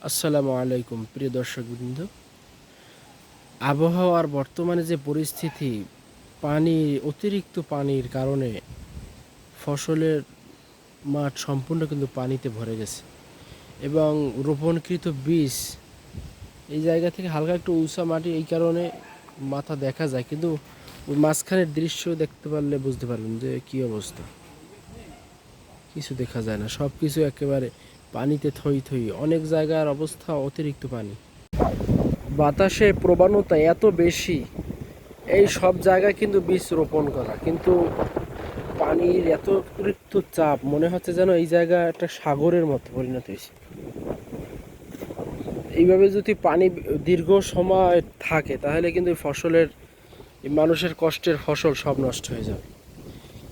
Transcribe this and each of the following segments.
আসসালামু আলাইকুম প্রিয় দর্শকবৃন্দ। আবহাওয়ার বর্তমানে যে পরিস্থিতি, অতিরিক্ত পানির কারণে ফসলের মাঠ সম্পূর্ণ কিন্তু পানিতে ভরে গেছে এবং রোপণকৃত বীজ এই জায়গা থেকে হালকা একটু উঁচা মাটি, এই কারণে মাথা দেখা যায়, কিন্তু ওই মাঝখানের দৃশ্য দেখতে পারলে বুঝতে পারবেন যে কী অবস্থা। কিছু দেখা যায় না, সব কিছু একেবারে পানিতে থই থই। অনেক জায়গার অবস্থা অতিরিক্ত পানি, বাতাসের প্রবণতা এত বেশি, এই সব জায়গায় কিন্তু বীজ রোপণ করা, কিন্তু পানির এত অতিরিক্ত চাপ, মনে হচ্ছে যেন এই জায়গা একটা সাগরের মতো পরিণত হয়েছে। এইভাবে যদি পানি দীর্ঘ সময় থাকে তাহলে কিন্তু মানুষের কষ্টের ফসল সব নষ্ট হয়ে যাবে।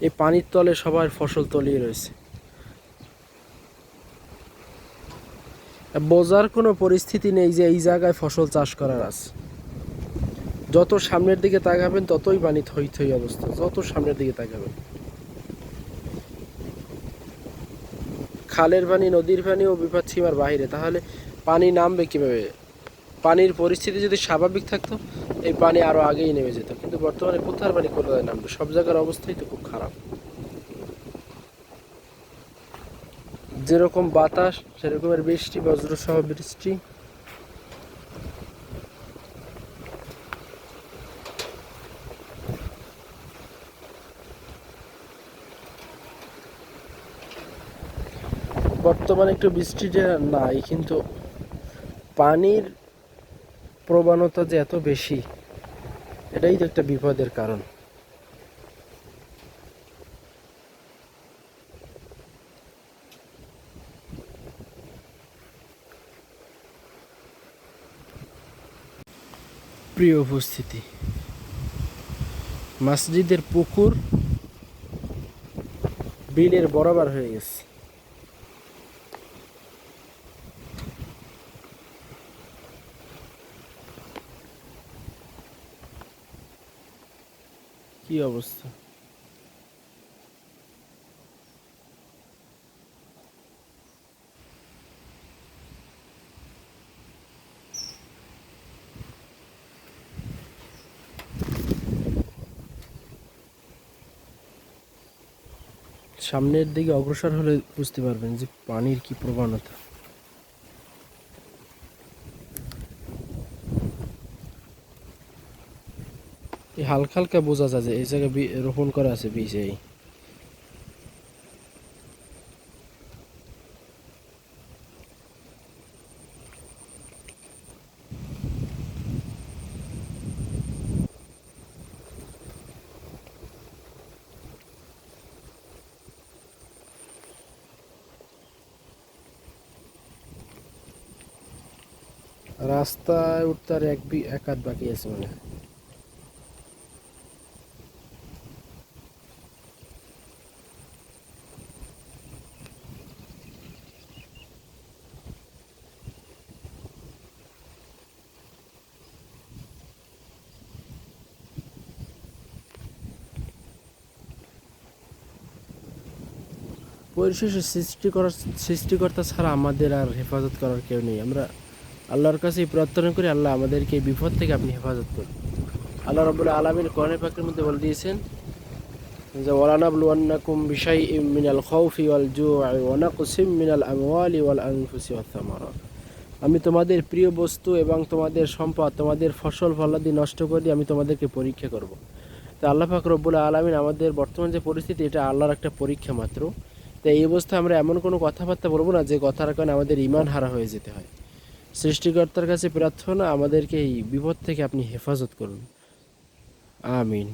এই পানির তলে সবার ফসল তলিয়ে রয়েছে, বোঝার কোনো পরিস্থিতি নেই যে এই জায়গায় ফসল চাষ করার আছে। যত সামনের দিকে তাকাবেন ততই পানি থই থই অবস্থা, যত সামনের দিকে তাকাবেন। খালের পানি, নদীর পানি ও বিপদ সীমার বাইরে, তাহলে পানি নামবে কিভাবে? পানির পরিস্থিতি যদি স্বাভাবিক থাকতো এই পানি আরো আগেই নেমে যেত, কিন্তু বর্তমানে কোথার পানি কোথায় নামবে? সব জায়গার অবস্থাই তো খুব খারাপ। যেরকম বাতাস সেরকমের বৃষ্টি, বজ্রসহ বৃষ্টি। বর্তমানে একটু বৃষ্টিটা নাই, কিন্তু পানির প্রবণতা যে এত বেশি, এটাই তো একটা বিপদের কারণ। প্রিয় উপস্থিতি, মসজিদের পুকুর বিলের বরাবর হয়ে গেছে। কি অবস্থা! সামনের দিকে অগ্রসর হলে বুঝতে পারবেন যে পানির কি প্রবণতা। এই হালকা হালকা বোঝা যায় যে এই জায়গায় রোপণ করা আছে বীজ। এই রাস্তায় উঠতে আর এক হাত বাকি আছে মানে। পরিশেষে সৃষ্টিকর্তা ছাড়া আমাদের আর হেফাজত করার কেউ নেই। আমরা আল্লাহর কাছেই প্রার্থনা করি, আল্লাহ আমাদেরকে এই বিপদ থেকে আপনি হেফাজত করুন। আল্লাহ রাব্বুল আলামিন কোরআন পাকের মধ্যে বলে দিয়েছেন যে ওয়ালানাবলুওয়ান্নাকুম বিশাইইম মিনাল খাউফি ওয়াল জু'i ওয়া নাকসিম মিনাল আমওয়ালি ওয়াল আনফুসি ওয়াথ থামারাত। আমি তোমাদের প্রিয় বস্তু এবং তোমাদের সম্পদ, তোমাদের ফসল ফলাদি নষ্ট করে দিয়ে আমি তোমাদেরকে পরীক্ষা করব। তো আল্লাহ পাক রব্বুল আলামিন আমাদের বর্তমান যে পরিস্থিতি, এটা আল্লাহর একটা পরীক্ষা মাত্র। তো এই অবস্থায় আমরা এমন কোনো কথাবার্তা বলবো না যে কথার কারণে আমাদের ঈমান হারা হয়ে যেতে হয়। সৃষ্টিকর্তার কাছে প্রার্থনা, আমাদেরকে এই বিপদ থেকে আপনি হেফাজত করুন। আমিন।